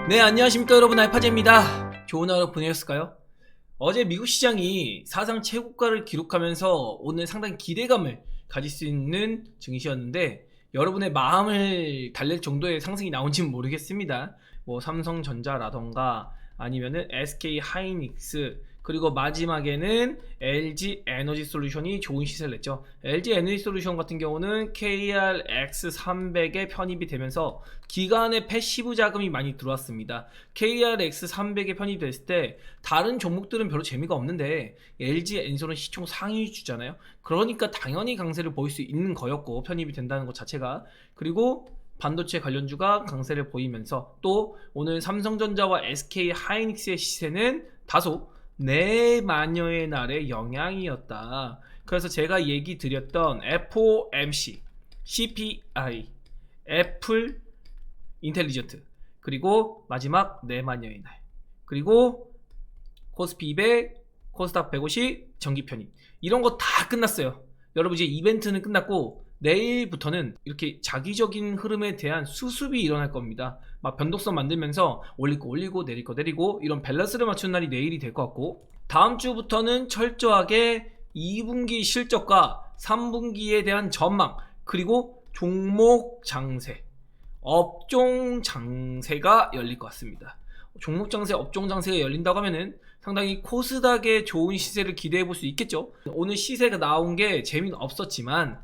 네, 안녕하십니까 여러분, 알파제입니다. 좋은 하루 보내셨을까요? 어제 미국 시장이 사상 최고가를 기록하면서 오늘 상당히 기대감을 가질 수 있는 증시였는데 여러분의 마음을 달랠 정도의 상승이 나온지는 모르겠습니다. 뭐 삼성전자라던가 아니면은 SK 하이닉스, 그리고 마지막에는 LG 에너지 솔루션이 좋은 시세를 냈죠. LG 에너지 솔루션 같은 경우는 KRX300에 편입이 되면서 기관의 패시브 자금이 많이 들어왔습니다. KRX300에 편입이 됐을 때 다른 종목들은 별로 재미가 없는데 LG 엔솔은 시총 상위 주잖아요. 그러니까 당연히 강세를 보일 수 있는 거였고, 편입이 된다는 것 자체가. 그리고 반도체 관련주가 강세를 보이면서 또 오늘 삼성전자와 SK 하이닉스의 시세는 다소 내마녀의 날의 영향이었다. 그래서 제가 얘기 드렸던 FOMC, CPI, 애플 인텔리전트, 그리고 마지막 내마녀의 날, 그리고 코스피 200, 코스닥 150, 정기 편입, 이런 거 다 끝났어요. 여러분, 이제 이벤트는 끝났고 내일부터는 이렇게 자기적인 흐름에 대한 수습이 일어날 겁니다. 막 변동성 만들면서 올릴 거 올리고 내릴 거 내리고, 이런 밸런스를 맞춘 날이 내일이 될 것 같고, 다음 주부터는 철저하게 2분기 실적과 3분기에 대한 전망, 그리고 종목 장세, 업종 장세가 열릴 것 같습니다. 종목 장세, 업종 장세가 열린다고 하면은 상당히 코스닥의 좋은 시세를 기대해 볼 수 있겠죠. 오늘 시세가 나온 게 재미는 없었지만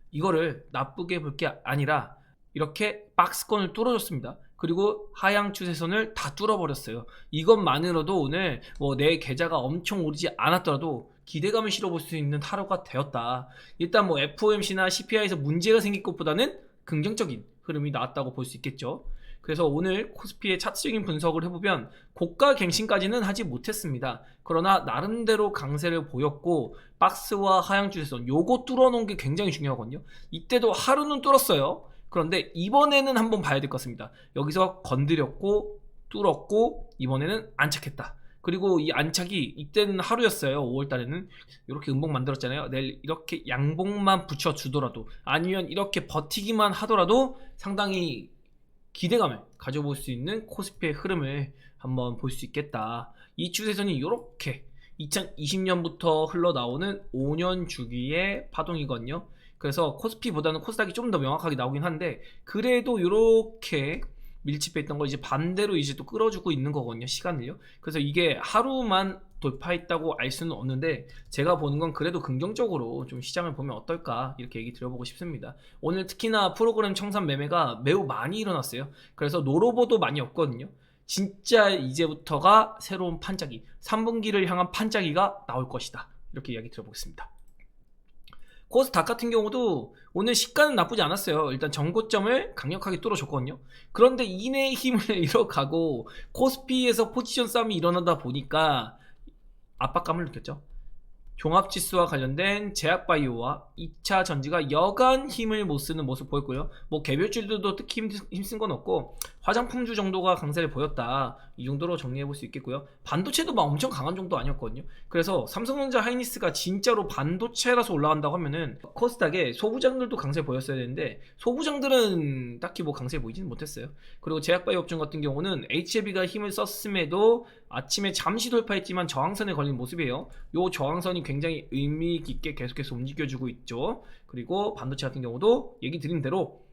이거를 나쁘게 볼 게 아니라 이렇게 박스권을 뚫어줬습니다. 그리고 하향 추세선을 다 뚫어버렸어요. 이것만으로도 오늘 뭐 내 계좌가 엄청 오르지 않았더라도 기대감을 실어볼 수 있는 하루가 되었다. 일단 뭐 FOMC나 CPI에서 문제가 생길 것보다는 긍정적인 흐름이 나왔다고 볼 수 있겠죠. 그래서 오늘 코스피의 차트적인 분석을 해보면 고가 갱신까지는 하지 못했습니다. 그러나 나름대로 강세를 보였고, 박스와 하향 추세선 요거 뚫어놓은 게 굉장히 중요하거든요. 이때도 하루는 뚫었어요. 그런데 이번에는 한번 봐야 될 것 같습니다. 여기서 건드렸고 뚫었고 이번에는 안착했다. 그리고 이 안착이 이때는 하루였어요. 5월달에는 이렇게 음봉 만들었잖아요. 내일 이렇게 양봉만 붙여주더라도, 아니면 이렇게 버티기만 하더라도 상당히 기대감을 가져볼 수 있는 코스피의 흐름을 한번 볼 수 있겠다. 이 추세선이 이렇게 2020년부터 흘러나오는 5년 주기의 파동이거든요. 그래서 코스피보다는 코스닥이 좀 더 명확하게 나오긴 한데, 그래도 이렇게 밀집해 있던 걸 이제 반대로 이제 또 끌어주고 있는 거거든요, 시간을요. 그래서 이게 하루만 돌파했다고 알 수는 없는데, 제가 보는 건 그래도 긍정적으로 좀 시장을 보면 어떨까, 이렇게 얘기 드려보고 싶습니다. 오늘 특히나 프로그램 청산 매매가 매우 많이 일어났어요. 그래서 노로보도 많이 없거든요. 진짜 이제부터가 새로운 판짜기, 3분기를 향한 판짜기가 나올 것이다, 이렇게 이야기 들어보겠습니다. 코스닥 같은 경우도 오늘 시가는 나쁘지 않았어요. 일단 전고점을 강력하게 뚫어줬거든요. 그런데 이내의 힘을 잃어가고 코스피에서 포지션 싸움이 일어나다 보니까 압박감을 느꼈죠. 종합지수와 관련된 제약바이오와 2차 전지가 여간 힘을 못 쓰는 모습 보였고요. 뭐 개별주들도 특히 힘쓴 건 없고 화장품주 정도가 강세를 보였다, 이 정도로 정리해 볼 수 있겠고요. 반도체도 막 엄청 강한 정도 아니었거든요. 그래서 삼성전자 하이닉스가 진짜로 반도체라서 올라간다고 하면은 코스닥에 소부장들도 강세 보였어야 되는데 소부장들은 딱히 뭐 강세 보이지는 못했어요. 그리고 제약바이오 업종 같은 경우는 HLB가 힘을 썼음에도 아침에 잠시 돌파했지만 저항선에 걸린 모습이에요. 요 저항선이 굉장히 의미 깊게 계속해서 움직여주고 있죠. 그리고 반도체 같은 경우도 얘기 드린 대로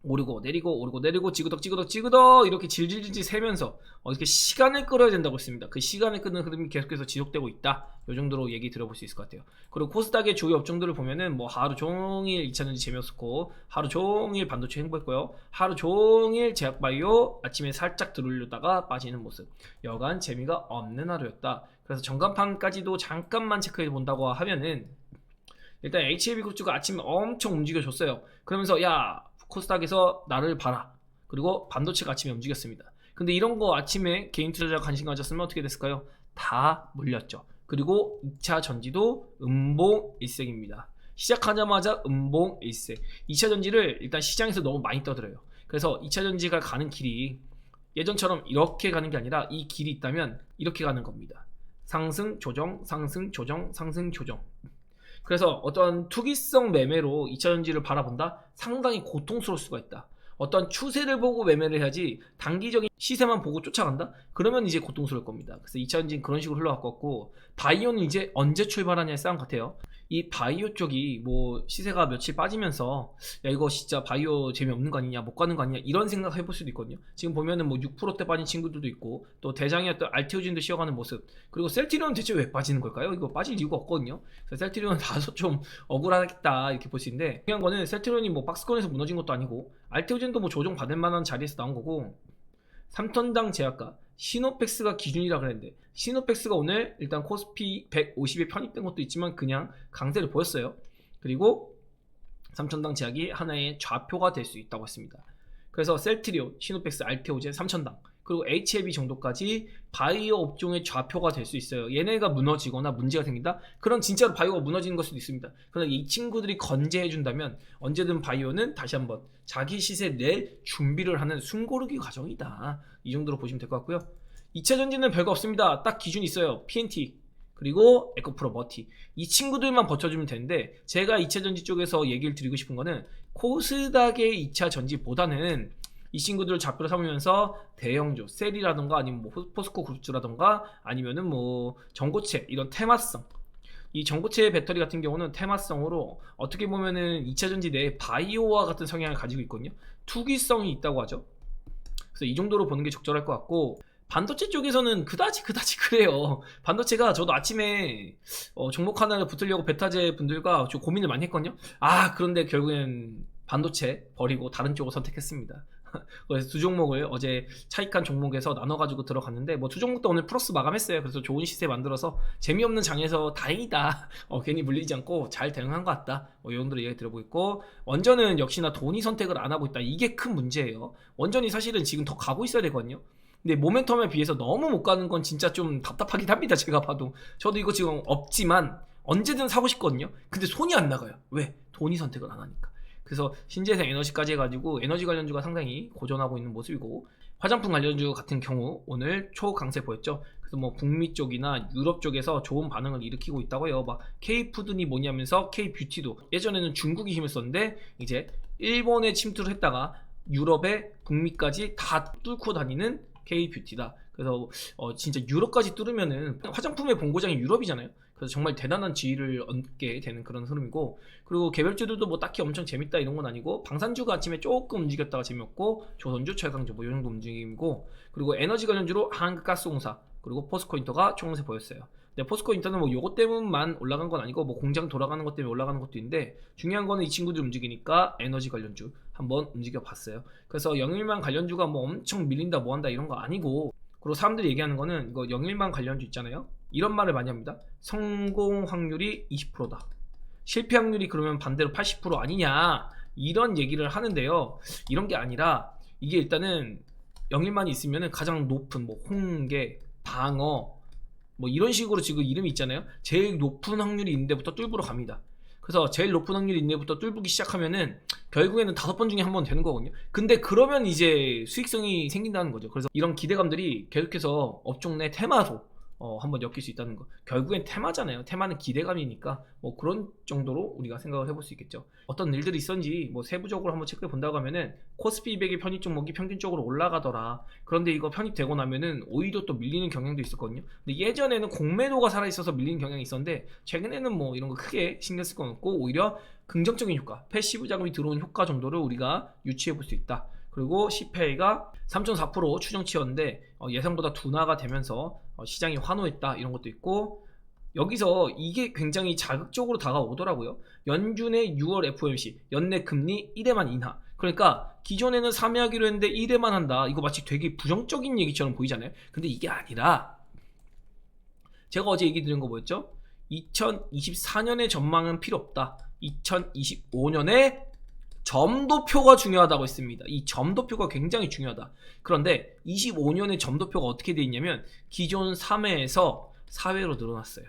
오르고 내리고 오르고 내리고 찌그덕 찌그덕 찌그덕 이렇게 질질질질 세면서 이렇게 시간을 끌어야 된다고 했습니다. 그 시간을 끄는 흐름이 계속해서 지속되고 있다, 이 정도로 얘기 들어볼 수 있을 것 같아요. 그리고 코스닥의 주요 업종들을 보면은 뭐 하루 종일 2차전지 재미없었고, 하루 종일 반도체 행보했고요, 하루 종일 제약바이오 아침에 살짝 들어올렸다가 빠지는 모습, 여간 재미가 없는 하루였다. 그래서 전간판까지도 잠깐만 체크해 본다고 하면은 일단 HLB그룹주가 아침에 엄청 움직여줬어요. 그러면서 야, 코스닥에서 나를 봐라. 그리고 반도체가 아침에 움직였습니다. 근데 이런 거 아침에 개인 투자자 관심 가졌으면 어떻게 됐을까요? 다 물렸죠. 그리고 2차 전지도 음봉 일색입니다. 시작하자마자 음봉 일색. 2차 전지를 일단 시장에서 너무 많이 떠들어요. 그래서 2차 전지가 가는 길이 예전처럼 이렇게 가는 게 아니라 이 길이 있다면 이렇게 가는 겁니다. 상승 조정, 상승 조정, 상승 조정. 그래서 어떤 투기성 매매로 2차전지를 바라본다? 상당히 고통스러울 수가 있다. 어떤 추세를 보고 매매를 해야지 단기적인 시세만 보고 쫓아간다? 그러면 이제 고통스러울 겁니다. 그래서 2차전지는 그런 식으로 흘러갈 것 같고, 바이오는 이제 언제 출발하냐의 싸움 같아요. 이 바이오 쪽이 뭐 시세가 며칠 빠지면서 야 이거 진짜 바이오 재미없는 거 아니냐, 못 가는 거 아니냐, 이런 생각 해볼 수도 있거든요. 지금 보면은 뭐 6%대 빠진 친구들도 있고, 또 대장이었던 알테오진도 쉬어가는 모습, 그리고 셀트리온은 대체 왜 빠지는 걸까요? 이거 빠질 이유가 없거든요. 그래서 셀트리온은 다소 좀 억울하겠다 이렇게 볼 수 있는데, 중요한 거는 셀트리온이 뭐 박스권에서 무너진 것도 아니고, 알테오진도 뭐 조정 받을 만한 자리에서 나온 거고, 3톤당 제약가 시노펙스가 기준이라 그랬는데, 시노펙스가 오늘 일단 코스피 150에 편입된 것도 있지만 그냥 강세를 보였어요. 그리고 3천당 제약이 하나의 좌표가 될 수 있다고 했습니다. 그래서 셀트리온, 시노펙스, 알테오젠, 3천당, 그리고 HLB 정도까지 바이오 업종의 좌표가 될 수 있어요. 얘네가 무너지거나 문제가 생긴다? 그럼 진짜로 바이오가 무너지는 걸 수도 있습니다. 그러나 이 친구들이 건재해준다면 언제든 바이오는 다시 한번 자기 시세 낼 준비를 하는 숨고르기 과정이다. 이 정도로 보시면 될 것 같고요. 2차 전지는 별거 없습니다. 딱 기준이 있어요. PNT 그리고 에코프로, 머티, 이 친구들만 버텨주면 되는데, 제가 2차 전지 쪽에서 얘기를 드리고 싶은 거는 코스닥의 2차 전지보다는 이 친구들을 좌표로 삼으면서 대형주, 셀이라던가 아니면 뭐 포스코 그룹주라던가 아니면은 뭐 전고체, 이런 테마성, 이 전고체 배터리 같은 경우는 테마성으로 어떻게 보면은 2차 전지 내에 바이오와 같은 성향을 가지고 있거든요. 투기성이 있다고 하죠. 그래서 이 정도로 보는 게 적절할 것 같고, 반도체 쪽에서는 그다지 그래요. 반도체가 저도 아침에 종목 하나를 붙으려고 베타제 분들과 좀 고민을 많이 했거든요. 그런데 결국엔 반도체 버리고 다른 쪽을 선택했습니다. 그래서 두 종목을 어제 차익한 종목에서 나눠가지고 들어갔는데, 뭐 두 종목도 오늘 플러스 마감했어요. 그래서 좋은 시세 만들어서 재미없는 장에서 다행이다, 괜히 물리지 않고 잘 대응한 것 같다, 이 정도로 얘기 들어보고 있고, 원전은 역시나 돈이 선택을 안 하고 있다. 이게 큰 문제예요. 원전이 사실은 지금 더 가고 있어야 되거든요. 근데 모멘텀에 비해서 너무 못 가는 건 진짜 좀 답답하긴 합니다. 제가 봐도. 저도 이거 지금 없지만 언제든 사고 싶거든요. 근데 손이 안 나가요. 왜? 돈이 선택을 안 하니까. 그래서 신재생 에너지까지 해가지고 에너지 관련주가 상당히 고전하고 있는 모습이고, 화장품 관련주 같은 경우 오늘 초강세 보였죠. 그래서 뭐 북미 쪽이나 유럽 쪽에서 좋은 반응을 일으키고 있다고 해요. 막 K푸드니 뭐냐면서 K뷰티도 예전에는 중국이 힘을 썼는데 이제 일본에 침투를 했다가 유럽에 북미까지 다 뚫고 다니는 K뷰티다. 그래서 진짜 유럽까지 뚫으면은, 화장품의 본고장이 유럽이잖아요. 그래서 정말 대단한 지위를 얻게 되는 그런 흐름이고, 그리고 개별주들도 뭐 딱히 엄청 재밌다 이런 건 아니고, 방산주가 아침에 조금 움직였다가 재미없고, 조선주, 철강주 뭐 이 정도 움직임이고, 그리고 에너지 관련주로 한국가스공사 그리고 포스코인터가 총세 보였어요. 근데 포스코인터는 뭐 요것 때문만 올라간 건 아니고, 뭐 공장 돌아가는 것 때문에 올라가는 것도 있는데, 중요한 거는 이 친구들 움직이니까 에너지 관련주 한번 움직여 봤어요. 그래서 영일만 관련주가 뭐 엄청 밀린다 뭐한다 이런 거 아니고, 그리고 사람들이 얘기하는 거는 이거 영일만 관련주 있잖아요. 이런 말을 많이 합니다. 성공 확률이 20%다. 실패 확률이 그러면 반대로 80% 아니냐, 이런 얘기를 하는데요. 이런 게 아니라, 이게 일단은 영일만이 있으면은 가장 높은 뭐 홍계, 방어 뭐 이런 식으로 지금 이름이 있잖아요. 제일 높은 확률이 있는 데부터 뚫부러 갑니다. 그래서 제일 높은 확률이 있는 데부터 뚫부기 시작하면은 결국에는 5번 중에 한 번 되는 거거든요. 근데 그러면 이제 수익성이 생긴다는 거죠. 그래서 이런 기대감들이 계속해서 업종 내 테마로 한번 엮일 수 있다는 거. 결국엔 테마잖아요. 테마는 기대감이니까 뭐 그런 정도로 우리가 생각을 해볼 수 있겠죠. 어떤 일들이 있었는지 뭐 세부적으로 한번 체크해 본다고 하면은, 코스피 200의 편입 종목이 평균적으로 올라가더라. 그런데 이거 편입되고 나면은 오히려 또 밀리는 경향도 있었거든요. 근데 예전에는 공매도가 살아있어서 밀리는 경향이 있었는데, 최근에는 뭐 이런 거 크게 신경 쓸 건 없고, 오히려 긍정적인 효과, 패시브 자금이 들어온 효과 정도를 우리가 유추해 볼 수 있다. 그리고 CPI가 3.4% 추정치였는데 예상보다 둔화가 되면서 시장이 환호했다, 이런 것도 있고, 여기서 이게 굉장히 자극적으로 다가오더라고요. 연준의 6월 FOMC 연내 금리 1회만 인하. 그러니까 기존에는 3회 하기로 했는데 1회만 한다. 이거 마치 되게 부정적인 얘기처럼 보이잖아요. 근데 이게 아니라, 제가 어제 얘기 드린 거 뭐였죠? 2024년의 전망은 필요 없다. 2025년에 점도표가 중요하다고 했습니다. 이 점도표가 굉장히 중요하다. 그런데 25년의 점도표가 어떻게 돼 있냐면, 기존 3회에서 4회로 늘어났어요.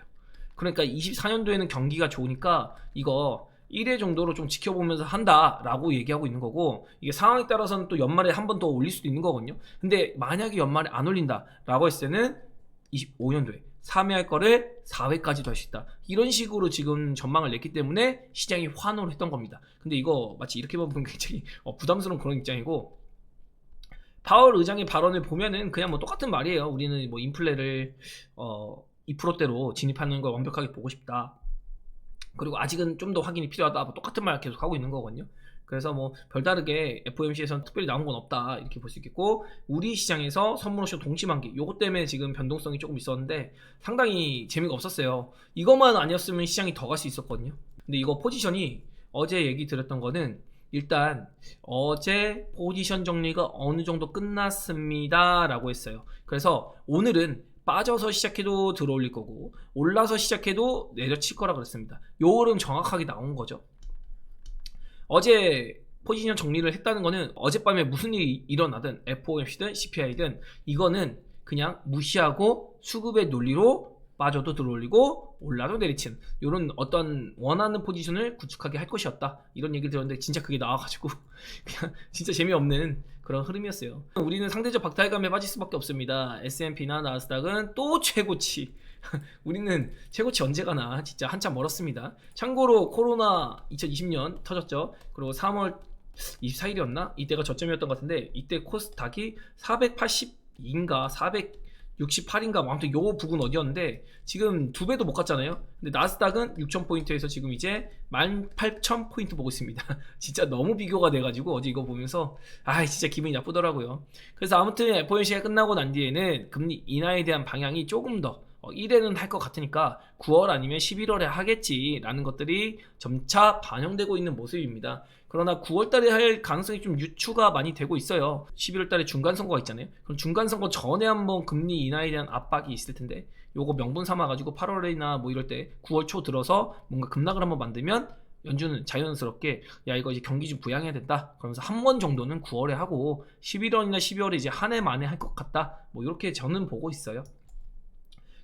그러니까 24년도에는 경기가 좋으니까 이거 1회 정도로 좀 지켜보면서 한다라고 얘기하고 있는 거고, 이게 상황에 따라서는 또 연말에 한 번 더 올릴 수도 있는 거거든요. 근데 만약에 연말에 안 올린다라고 했을 때는 25년도에 3회 할 거를 4회까지도 할 수 있다. 이런 식으로 지금 전망을 냈기 때문에 시장이 환호를 했던 겁니다. 근데 이거 마치 이렇게 보면 굉장히 부담스러운 그런 입장이고, 파월 의장의 발언을 보면은 그냥 뭐 똑같은 말이에요. 우리는 뭐 인플레를 2%대로 진입하는 걸 완벽하게 보고 싶다. 그리고 아직은 좀 더 확인이 필요하다. 뭐 똑같은 말 계속 하고 있는 거거든요. 그래서 뭐 별다르게 FOMC에서는 특별히 나온 건 없다 이렇게 볼 수 있겠고, 우리 시장에서 선물 옵션 동시만기 요것 때문에 지금 변동성이 조금 있었는데 상당히 재미가 없었어요. 이것만 아니었으면 시장이 더 갈 수 있었거든요. 근데 이거 포지션이 어제 얘기 드렸던 거는 일단 어제 포지션 정리가 어느 정도 끝났습니다 라고 했어요. 그래서 오늘은 빠져서 시작해도 들어올릴 거고 올라서 시작해도 내려칠 거라 그랬습니다. 요 흐름 정확하게 나온 거죠. 어제 포지션 정리를 했다는 거는 어젯밤에 무슨 일이 일어나든 FOMC든 CPI든 이거는 그냥 무시하고 수급의 논리로 빠져도 들어올리고 올라도 내리친 이런 어떤 원하는 포지션을 구축하게 할 것이었다, 이런 얘기를 들었는데 진짜 그게 나와가지고 그냥 진짜 재미없는 그런 흐름이었어요. 우리는 상대적 박탈감에 빠질 수밖에 없습니다. S&P나 나스닥은 또 최고치 우리는 최고치 언제 가나 진짜 한참 멀었습니다. 참고로 코로나 2020년 터졌죠. 그리고 3월 24일이었나? 이때가 저점이었던 것 같은데 이때 코스닥이 482인가 468인가 뭐 아무튼 요 부근 어디였는데 지금 2배도 못 갔잖아요. 근데 나스닥은 6000포인트에서 지금 이제 18000포인트 보고 있습니다. 진짜 너무 비교가 돼가지고 어제 이거 보면서 진짜 기분이 나쁘더라고요. 그래서 아무튼 FOMC가 끝나고 난 뒤에는 금리 인하에 대한 방향이 조금 더 1회는 할 것 같으니까 9월 아니면 11월에 하겠지라는 것들이 점차 반영되고 있는 모습입니다. 그러나 9월 달에 할 가능성이 좀 유추가 많이 되고 있어요. 11월 달에 중간선거가 있잖아요. 그럼 중간선거 전에 한번 금리 인하에 대한 압박이 있을 텐데 요거 명분 삼아가지고 8월이나 뭐 이럴 때 9월 초 들어서 뭔가 급락을 한번 만들면 연준은 자연스럽게 야 이거 이제 경기 좀 부양해야 된다 그러면서 한 번 정도는 9월에 하고 11월이나 12월에 이제 한 해 만에 할 것 같다, 뭐 이렇게 저는 보고 있어요.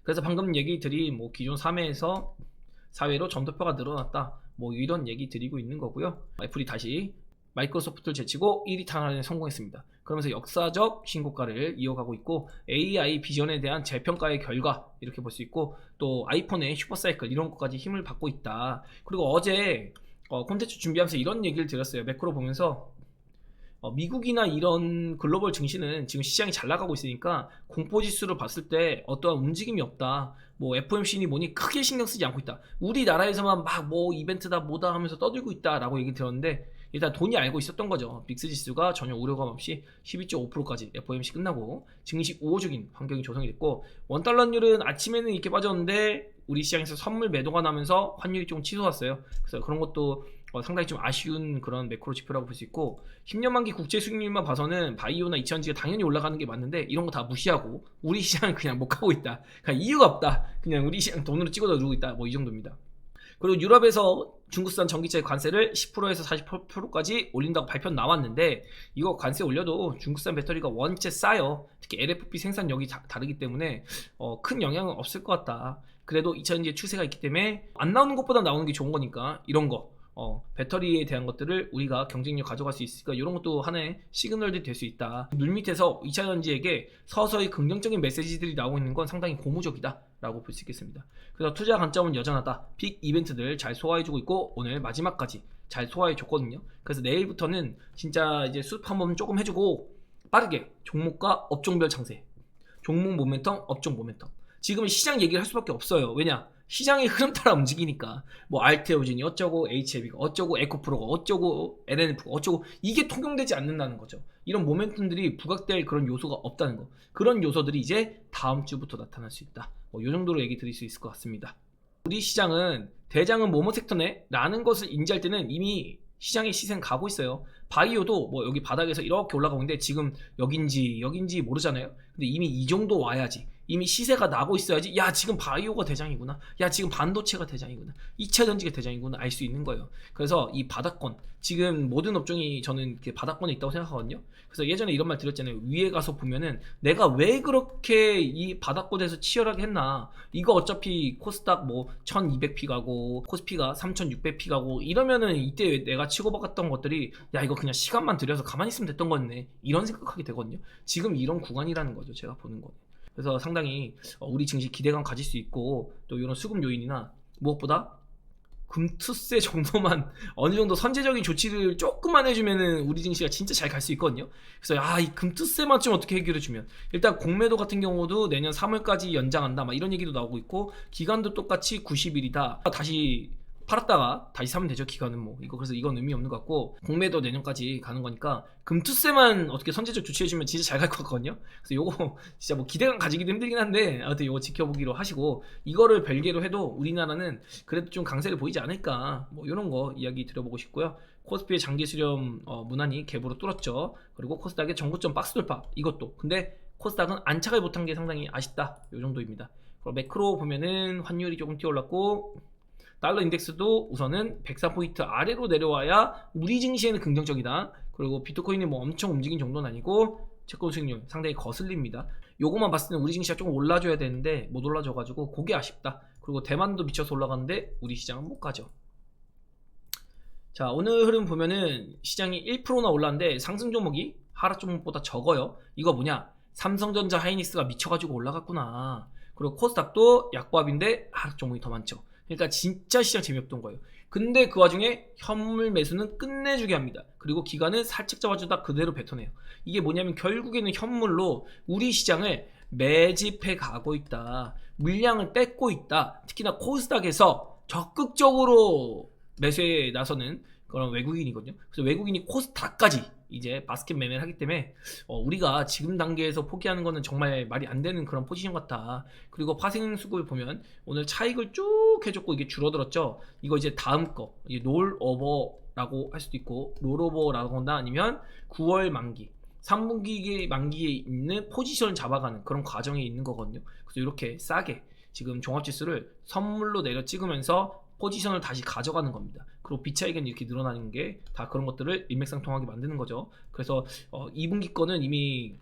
그래서 방금 얘기들이 뭐 기존 3회에서 4회로 점도표가 늘어났다 뭐 이런 얘기 드리고 있는 거고요. 애플이 다시 마이크로소프트를 제치고 1위 탄환에 성공했습니다. 그러면서 역사적 신고가를 이어가고 있고 AI 비전에 대한 재평가의 결과 이렇게 볼 수 있고, 또 아이폰의 슈퍼사이클 이런 것까지 힘을 받고 있다. 그리고 어제 콘텐츠 준비하면서 이런 얘기를 드렸어요. 매크로 보면서 미국이나 이런 글로벌 증시는 지금 시장이 잘 나가고 있으니까 공포지수를 봤을 때 어떠한 움직임이 없다. 뭐 FOMC니 뭐니 크게 신경 쓰지 않고 있다. 우리나라에서만 막 뭐 이벤트다 뭐다 하면서 떠들고 있다라고 얘기 들었는데 일단 돈이 알고 있었던 거죠. 빅스 지수가 전혀 우려감 없이 12.5%까지 FOMC 끝나고 증시 우호적인 환경이 조성이 됐고, 원달러율은 아침에는 이렇게 빠졌는데 우리 시장에서 선물 매도가 나면서 환율이 좀 치솟았어요. 그래서 그런 것도 상당히 좀 아쉬운 그런 매크로 지표라고 볼 수 있고, 10년 만기 국제 수익률만 봐서는 바이오나 이천지가 당연히 올라가는 게 맞는데 이런 거 다 무시하고 우리 시장은 그냥 못 가고 있다. 그냥 이유가 없다. 그냥 우리 시장 돈으로 찍어다 누르고 있다. 뭐 이 정도입니다. 그리고 유럽에서 중국산 전기차의 관세를 10%에서 40%까지 올린다고 발표 나왔는데 이거 관세 올려도 중국산 배터리가 원체 싸요. 특히 LFP 생산력이 다르기 때문에 큰 영향은 없을 것 같다. 그래도 이천지의 추세가 있기 때문에 안 나오는 것보다 나오는 게 좋은 거니까 이런 거 배터리에 대한 것들을 우리가 경쟁력 가져갈 수 있으니까 이런 것도 하나의 시그널이 될 수 있다. 물밑에서 2차전지에게 서서히 긍정적인 메시지들이 나오고 있는 건 상당히 고무적이다 라고 볼 수 있겠습니다. 그래서 투자 관점은 여전하다. 픽 이벤트들 잘 소화해주고 있고 오늘 마지막까지 잘 소화해줬거든요. 그래서 내일부터는 진짜 이제 수습 한번 조금 해주고 빠르게 종목과 업종별 장세, 종목 모멘텀, 업종 모멘텀, 지금 시장 얘기를 할 수밖에 없어요. 왜냐? 시장의 흐름 따라 움직이니까 뭐 알테오진이 어쩌고 HLB가 어쩌고 에코프로가 어쩌고 LNF가 어쩌고 이게 통용되지 않는다는 거죠. 이런 모멘텀들이 부각될 그런 요소가 없다는 거. 그런 요소들이 이제 다음 주부터 나타날 수 있다. 이 정도로 얘기 드릴 수 있을 것 같습니다. 우리 시장은 대장은 뭐뭐 섹터네? 라는 것을 인지할 때는 이미 시장의 시세는 가고 있어요. 바이오도 뭐 여기 바닥에서 이렇게 올라가고 있는데 지금 여긴지 모르잖아요. 근데 이미 이 정도 와야지. 이미 시세가 나고 있어야지 야 지금 바이오가 대장이구나, 야 지금 반도체가 대장이구나, 2차전지가 대장이구나 알 수 있는 거예요. 그래서 이 바닥권, 지금 모든 업종이 저는 바닥권에 있다고 생각하거든요. 그래서 예전에 이런 말 드렸잖아요. 위에 가서 보면은 내가 왜 그렇게 이 바닥권에서 치열하게 했나, 이거 어차피 코스닥 뭐 1200P 가고 코스피가 3600P 가고 이러면은 이때 내가 치고받았던 것들이 야 이거 그냥 시간만 들여서 가만히 있으면 됐던 거였네, 이런 생각하게 되거든요. 지금 이런 구간이라는 거죠, 제가 보는 거. 그래서 상당히 우리 증시 기대감 가질 수 있고, 또 이런 수급 요인이나 무엇보다 금투세 정도만 어느 정도 선제적인 조치를 조금만 해주면은 우리 증시가 진짜 잘 갈 수 있거든요. 그래서 이 금투세만 좀 어떻게 해결해주면, 일단 공매도 같은 경우도 내년 3월까지 연장한다 막 이런 얘기도 나오고 있고, 기간도 똑같이 90일이다. 다시 팔았다가 다시 사면 되죠. 기간은 뭐 이거, 그래서 이건 의미 없는 것 같고, 공매도 내년까지 가는 거니까 금투세만 어떻게 선제적 조치해주면 진짜 잘 갈 것 같거든요. 그래서 요거 진짜 뭐 기대감 가지기도 힘들긴 한데, 아무튼 요거 지켜보기로 하시고, 이거를 별개로 해도 우리나라는 그래도 좀 강세를 보이지 않을까, 뭐 이런 거 이야기 드려보고 싶고요. 코스피의 장기 수렴 문안이 갭으로 뚫었죠. 그리고 코스닥의 전고점 박스 돌파, 이것도. 근데 코스닥은 안착을 못한 게 상당히 아쉽다, 요 정도입니다. 그리고 매크로 보면은 환율이 조금 뛰어올랐고, 달러 인덱스도 우선은 104포인트 아래로 내려와야 우리 증시에는 긍정적이다. 그리고 비트코인이 뭐 엄청 움직인 정도는 아니고 채권 수익률 상당히 거슬립니다. 요거만 봤을 때는 우리 증시가 조금 올라줘야 되는데 못 올라줘가지고 그게 아쉽다. 그리고 대만도 미쳐서 올라가는데 우리 시장은 못 가죠. 자, 오늘 흐름 보면은 시장이 1%나 올랐는데 상승 종목이 하락 종목보다 적어요. 이거 뭐냐? 삼성전자 하이닉스가 미쳐가지고 올라갔구나. 그리고 코스닥도 약보합인데 하락 종목이 더 많죠. 그러니까 진짜 시장 재미없던 거예요. 근데 그 와중에 현물 매수는 끝내주게 합니다. 그리고 기간은 살짝 잡아주다 그대로 뱉어내요. 이게 뭐냐면 결국에는 현물로 우리 시장을 매집해 가고 있다. 물량을 뺏고 있다. 특히나 코스닥에서 적극적으로 매수에 나서는 그런 외국인이거든요. 그래서 외국인이 코스닥까지 이제 바스켓 매매를 하기 때문에 우리가 지금 단계에서 포기하는 거는 정말 말이 안 되는 그런 포지션 같다. 그리고 파생수급을 보면 오늘 차익을 쭉 해줬고 이게 줄어들었죠. 이거 이제 다음 거 이게 롤오버라고 할 수도 있고, 롤오버라거나 아니면 9월 만기 3분기 만기에 있는 포지션을 잡아가는 그런 과정에 있는 거거든요. 그래서 이렇게 싸게 지금 종합지수를 선물로 내려 찍으면서 포지션을 다시 가져가는 겁니다. 그리고 비차익은 이렇게 늘어나는 게 다 그런 것들을 일맥상통하게 만드는 거죠. 그래서 2분기 거는 이미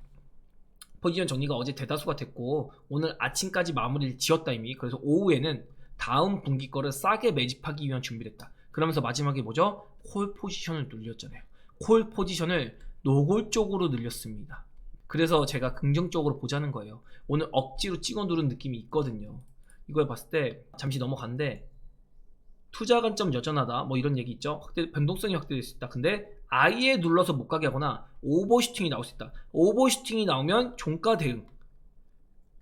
포지션 정리가 어제 대다수가 됐고 오늘 아침까지 마무리를 지었다 이미. 그래서 오후에는 다음 분기 거를 싸게 매집하기 위한 준비를 했다. 그러면서 마지막에 뭐죠? 콜 포지션을 늘렸잖아요. 콜 포지션을 노골적으로 늘렸습니다. 그래서 제가 긍정적으로 보자는 거예요. 오늘 억지로 찍어 누른 느낌이 있거든요. 이걸 봤을 때 잠시 넘어갔는데 투자 관점 여전하다 뭐 이런 얘기 있죠. 변동성이 확대될 수 있다. 근데 아예 눌러서 못 가게 하거나 오버슈팅이 나올 수 있다. 오버슈팅이 나오면 종가 대응,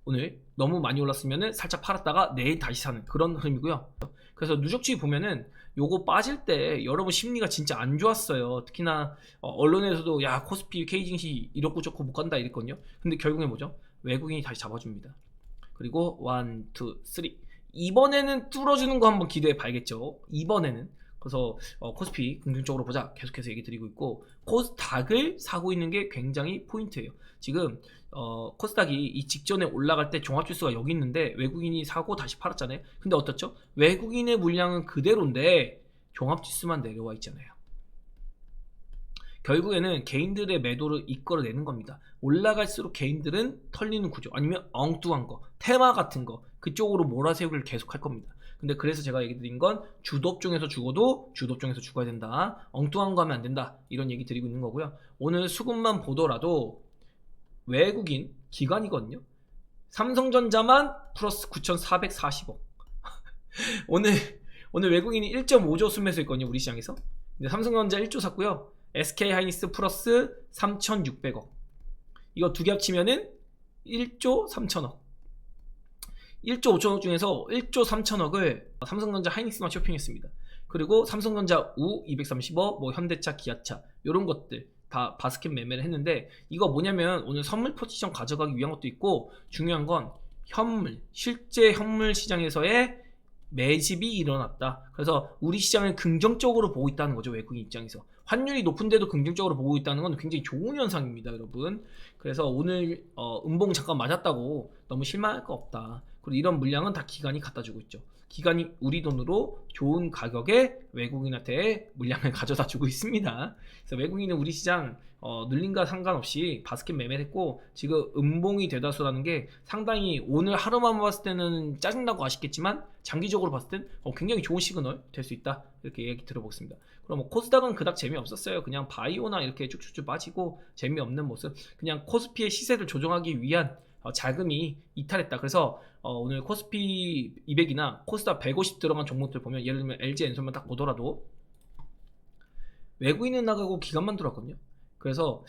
오늘 너무 많이 올랐으면 살짝 팔았다가 내일 다시 사는 그런 흐름이고요. 그래서 누적주의 보면은 요거 빠질 때 여러분 심리가 진짜 안 좋았어요. 특히나 언론에서도 야 코스피 K증시 이렇고 저렇고 못 간다 이랬거든요. 근데 결국에 뭐죠? 외국인이 다시 잡아줍니다. 그리고 1, 2, 3 이번에는 뚫어주는 거 한번 기대해 봐야겠죠. 이번에는. 그래서 코스피 긍정적으로 보자 계속해서 얘기 드리고 있고, 코스닥을 사고 있는 게 굉장히 포인트예요. 지금 코스닥이 이 직전에 올라갈 때 종합지수가 여기 있는데 외국인이 사고 다시 팔았잖아요. 근데 어떻죠? 외국인의 물량은 그대로인데 종합지수만 내려와 있잖아요. 결국에는 개인들의 매도를 이끌어내는 겁니다. 올라갈수록 개인들은 털리는 구조, 아니면 엉뚱한 거, 테마 같은 거 그쪽으로 몰아세우기를 계속 할 겁니다. 근데 그래서 제가 얘기 드린 건 주도업종에서 죽어도 주도업종에서 죽어야 된다. 엉뚱한 거 하면 안 된다. 이런 얘기 드리고 있는 거고요. 오늘 수급만 보더라도 외국인 기관이거든요. 삼성전자만 플러스 9,440억. 오늘 외국인이 1.5조 순매수했거든요. 우리 시장에서. 근데 삼성전자 1조 샀고요. SK하이닉스 플러스 3,600억. 이거 두 개 합치면은 1조 3천억. 1조 5천억 중에서 1조 3천억을 삼성전자 하이닉스만 쇼핑했습니다. 그리고 삼성전자 우 230억, 뭐 현대차, 기아차 이런 것들 다 바스켓 매매를 했는데, 이거 뭐냐면 오늘 선물 포지션 가져가기 위한 것도 있고, 중요한 건 현물, 실제 현물 시장에서의 매집이 일어났다. 그래서 우리 시장을 긍정적으로 보고 있다는 거죠. 외국인 입장에서 환율이 높은데도 긍정적으로 보고 있다는 건 굉장히 좋은 현상입니다, 여러분. 그래서 오늘 음봉 잠깐 맞았다고 너무 실망할 거 없다. 그리고 이런 물량은 다 기관이 갖다 주고 있죠. 기관이 우리 돈으로 좋은 가격에 외국인한테 물량을 가져다 주고 있습니다. 그래서 외국인은 우리 시장 늘린과 상관없이 바스켓 매매를 했고, 지금 음봉이 대다수라는 게 상당히 오늘 하루만 봤을 때는 짜증나고 아쉽겠지만 장기적으로 봤을 땐 굉장히 좋은 시그널 될 수 있다. 이렇게 얘기 들어보겠습니다. 그럼 뭐 코스닥은 그닥 재미없었어요. 그냥 바이오나 이렇게 쭉쭉쭉 빠지고 재미없는 모습. 그냥 코스피의 시세를 조정하기 위한 자금이 이탈했다. 그래서 오늘 코스피 200이나 코스닥 150 들어간 종목들 보면 예를 들면 LG엔솔만 딱 보더라도 외국인은 나가고 기관만 들어왔거든요. 그래서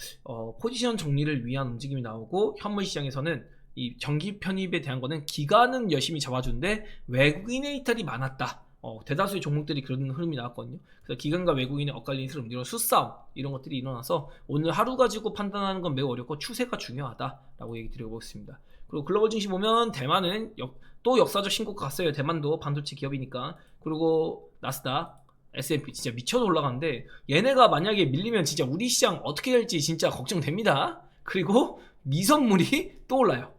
포지션 정리를 위한 움직임이 나오고 현물 시장에서는 이 정기 편입에 대한 거는 기관은 열심히 잡아주는데 외국인의 이탈이 많았다. 대다수의 종목들이 그런 흐름이 나왔거든요. 그래서 기관과 외국인의 엇갈리는 흐름, 이런 수싸움 이런 것들이 일어나서 오늘 하루 가지고 판단하는 건 매우 어렵고 추세가 중요하다라고 얘기 드려보겠습니다. 그리고 글로벌 증시 보면 대만은 또 역사적 신고가 갔어요. 대만도 반도체 기업이니까. 그리고 나스닥, S&P 진짜 미쳐서 올라가는데 얘네가 만약에 밀리면 진짜 우리 시장 어떻게 될지 진짜 걱정됩니다. 그리고 미선물이 또 올라요.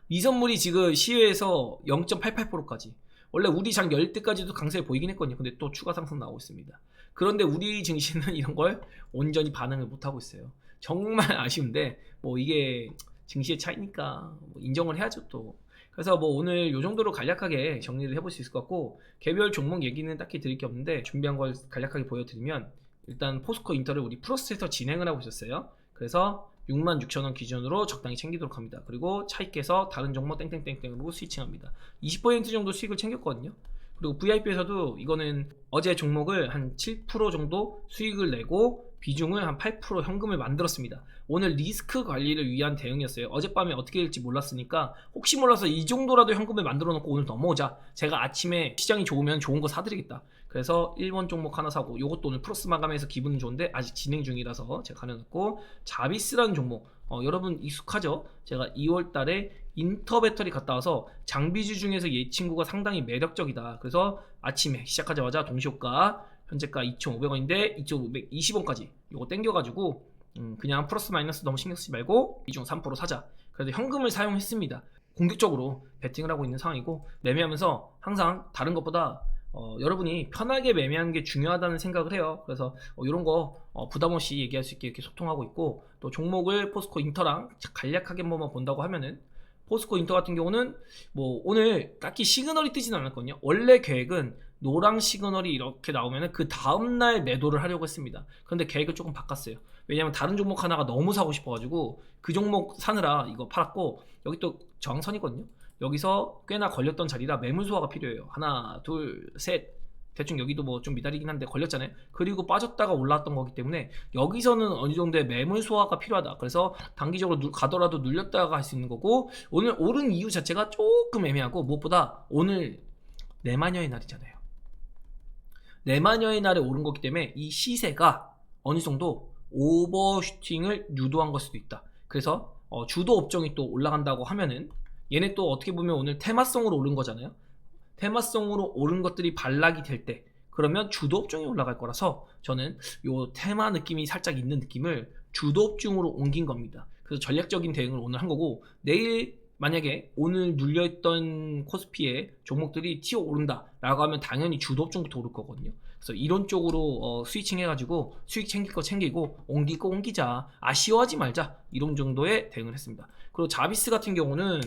미선물이 지금 시외에서 0.88%까지. 원래 우리 장 열 때까지도 강세 보이긴 했거든요. 근데 또 추가 상승 나오고 있습니다. 그런데 우리 증시는 이런 걸 온전히 반응을 못하고 있어요. 정말 아쉬운데 뭐 이게 증시의 차이니까 뭐 인정을 해야죠 또. 그래서 뭐 오늘 요 정도로 간략하게 정리를 해볼 수 있을 것 같고, 개별 종목 얘기는 딱히 드릴 게 없는데 준비한 걸 간략하게 보여드리면, 일단 포스코 인터를 우리 프로스에서 진행을 하고 있었어요. 그래서 66,000원 기준으로 적당히 챙기도록 합니다. 그리고 차익께서 다른 종목 땡땡땡땡으로 스위칭합니다. 20% 정도 수익을 챙겼거든요. 그리고 VIP에서도 이거는 어제 종목을 한 7% 정도 수익을 내고 비중을 한 8% 현금을 만들었습니다. 오늘 리스크 관리를 위한 대응이었어요. 어젯밤에 어떻게 될지 몰랐으니까 혹시 몰라서 이 정도라도 현금을 만들어 놓고 오늘 넘어오자. 제가 아침에 시장이 좋으면 좋은 거 사드리겠다. 그래서 1번 종목 하나 사고, 요것도 오늘 플러스 마감해서 기분은 좋은데 아직 진행 중이라서 제가 가려놨고, 자비스라는 종목, 여러분 익숙하죠? 제가 2월 달에 인터배터리 갔다 와서 장비주 중에서 이 친구가 상당히 매력적이다. 그래서 아침에 시작하자마자 동시효과 현재가 2,500원인데 2,520원까지 요거 땡겨가지고 그냥 플러스 마이너스 너무 신경 쓰지 말고 비중 3% 사자. 그래서 현금을 사용했습니다. 공격적으로 베팅을 하고 있는 상황이고, 매매하면서 항상 다른 것보다 여러분이 편하게 매매하는 게 중요하다는 생각을 해요. 그래서 이런 거 부담 없이 얘기할 수 있게 이렇게 소통하고 있고, 또 종목을 포스코 인터랑 간략하게 한번만 본다고 하면은, 포스코 인터 같은 경우는 뭐 오늘 딱히 시그널이 뜨진 않았거든요. 원래 계획은 노랑 시그널이 이렇게 나오면은 그 다음날 매도를 하려고 했습니다. 그런데 계획을 조금 바꿨어요. 왜냐면 다른 종목 하나가 너무 사고 싶어가지고 그 종목 사느라 이거 팔았고, 여기 또 저항선이거든요. 여기서 꽤나 걸렸던 자리라 매물 소화가 필요해요. 하나, 둘, 셋. 대충 여기도 뭐 좀 미달이긴 한데 걸렸잖아요. 그리고 빠졌다가 올라왔던 거기 때문에 여기서는 어느 정도의 매물 소화가 필요하다. 그래서 단기적으로 가더라도 눌렸다가 할 수 있는 거고, 오늘 오른 이유 자체가 조금 애매하고, 무엇보다 오늘 내마녀의 날이잖아요. 내마녀의 날에 오른 거기 때문에 이 시세가 어느 정도 오버슈팅을 유도한 걸 수도 있다. 그래서 주도 업종이 또 올라간다고 하면은, 얘네 또 어떻게 보면 오늘 테마성으로 오른 거잖아요. 테마성으로 오른 것들이 반락이 될 때, 그러면 주도 업종이 올라갈 거라서 저는 요 테마 느낌이 살짝 있는 느낌을 주도 업종으로 옮긴 겁니다. 그래서 전략적인 대응을 오늘 한 거고, 내일 만약에 오늘 눌려있던 코스피의 종목들이 튀어 오른다 라고 하면 당연히 주도 업종부터 오를 거거든요. 그래서 이런 쪽으로 스위칭 해가지고 수익 챙길 거 챙기고 옮길 거 옮기자, 아쉬워하지 말자, 이런 정도의 대응을 했습니다. 그리고 자비스 같은 경우는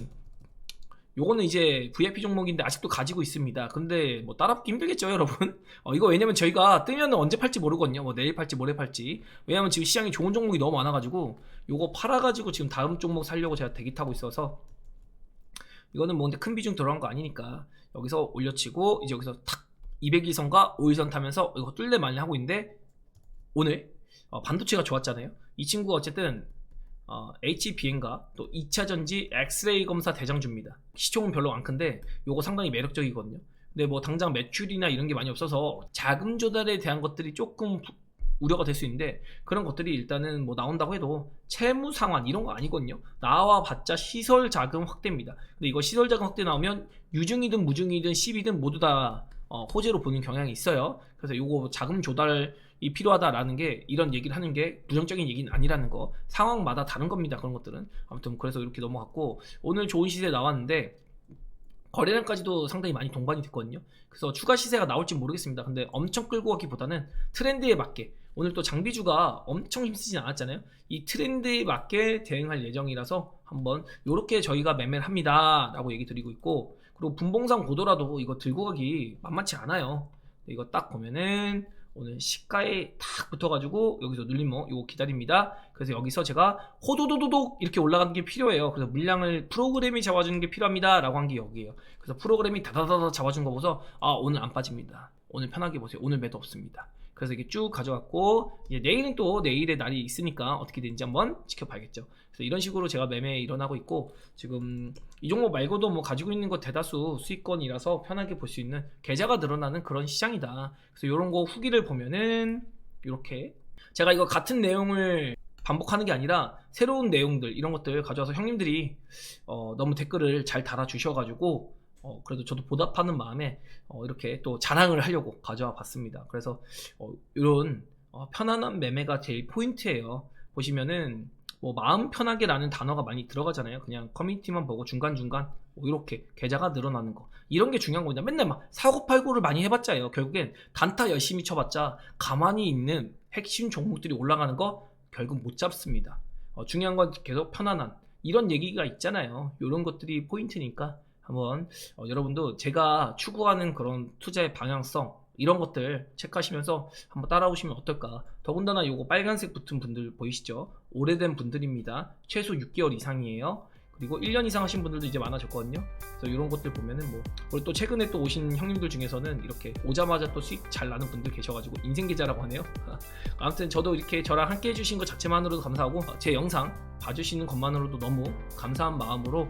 요거는 이제 VIP 종목인데 아직도 가지고 있습니다. 근데 뭐 따라붙기 힘들겠죠 여러분. 이거 왜냐면 저희가 뜨면 언제 팔지 모르거든요. 뭐 내일 팔지 모레 팔지. 왜냐면 지금 시장이 좋은 종목이 너무 많아가지고 요거 팔아가지고 지금 다음 종목 살려고 제가 대기 타고 있어서, 이거는 뭐 근데 큰 비중 들어간 거 아니니까 여기서 올려치고 이제 여기서 탁 200일선과 5일선 타면서 이거 뚫레 많이 하고 있는데, 오늘 반도체가 좋았잖아요. 이 친구가 어쨌든 HBM과 또 2차전지 엑스레이 검사 대장주입니다. 시총은 별로 안 큰데 요거 상당히 매력적이거든요. 근데 뭐 당장 매출이나 이런 게 많이 없어서 자금 조달에 대한 것들이 조금 우려가 될 수 있는데, 그런 것들이 일단은 뭐 나온다고 해도 채무 상환 이런 거 아니거든요. 나와봤자 시설 자금 확대입니다. 근데 이거 시설 자금 확대 나오면 유증이든 무증이든 시비든 모두 다 호재로 보는 경향이 있어요. 그래서 요거 자금 조달이 필요하다라는 게, 이런 얘기를 하는 게 부정적인 얘기는 아니라는 거, 상황마다 다른 겁니다. 그런 것들은. 아무튼 그래서 이렇게 넘어갔고, 오늘 좋은 시세 나왔는데 거래량까지도 상당히 많이 동반이 됐거든요. 그래서 추가 시세가 나올지 모르겠습니다. 근데 엄청 끌고 가기보다는 트렌드에 맞게, 오늘 또 장비주가 엄청 힘쓰진 않았잖아요. 이 트렌드에 맞게 대응할 예정이라서 한번 요렇게 저희가 매매를 합니다 라고 얘기 드리고 있고, 그리고 분봉상 보더라도 이거 들고 가기 만만치 않아요. 이거 딱 보면은 오늘 시가에 딱 붙어가지고 여기서 눌림목 요거 기다립니다. 그래서 여기서 제가 호도도도독 이렇게 올라가는 게 필요해요. 그래서 물량을 프로그램이 잡아주는 게 필요합니다 라고 한 게 여기에요. 그래서 프로그램이 다다다다 잡아준 거 보고서 오늘 안 빠집니다. 오늘 편하게 보세요. 오늘 매도 없습니다. 그래서 이게 쭉 가져갔고, 이제 내일은 또 내일의 날이 있으니까 어떻게 되는지 한번 지켜봐야겠죠. 그래서 이런 식으로 제가 매매 일어나고 있고, 지금 이 종목 말고도 뭐 가지고 있는 거 대다수 수익권이라서 편하게 볼 수 있는 계좌가 늘어나는 그런 시장이다. 그래서 이런 거 후기를 보면은 이렇게 제가 이거 같은 내용을 반복하는 게 아니라 새로운 내용들 이런 것들 가져와서 형님들이 너무 댓글을 잘 달아주셔가지고 그래도 저도 보답하는 마음에 이렇게 또 자랑을 하려고 가져와 봤습니다. 그래서 이런 편안한 매매가 제일 포인트예요. 보시면은 뭐 마음 편하게 라는 단어가 많이 들어가잖아요. 그냥 커뮤니티만 보고 중간중간 이렇게 계좌가 늘어나는 거, 이런 게 중요한 겁니다. 맨날 막 사고팔고를 많이 해봤자요, 결국엔 단타 열심히 쳐봤자 가만히 있는 핵심 종목들이 올라가는 거 결국 못 잡습니다. 중요한 건 계속 편안한 이런 얘기가 있잖아요. 이런 것들이 포인트니까 한번 여러분도 제가 추구하는 그런 투자의 방향성 이런 것들 체크하시면서 한번 따라오시면 어떨까. 더군다나 요거 빨간색 붙은 분들 보이시죠? 오래된 분들입니다. 최소 6개월 이상이에요. 그리고 1년 이상 하신 분들도 이제 많아졌거든요. 그래서 이런 것들 보면은 뭐, 그리고 또 최근에 또 오신 형님들 중에서는 이렇게 오자마자 또 수익 잘 나는 분들 계셔가지고 인생 계좌라고 하네요. 아무튼 저도 이렇게 저랑 함께 해주신 것 자체만으로도 감사하고, 제 영상 봐주시는 것만으로도 너무 감사한 마음으로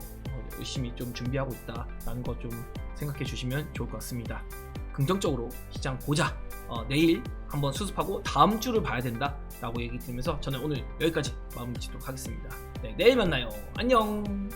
열심히 좀 준비하고 있다라는 거 좀 생각해 주시면 좋을 것 같습니다. 긍정적으로 시장 보자. 내일 한번 수습하고 다음 주를 봐야 된다 라고 얘기 드리면서 저는 오늘 여기까지 마무리 짓도록 하겠습니다. 네, 내일 만나요. 안녕.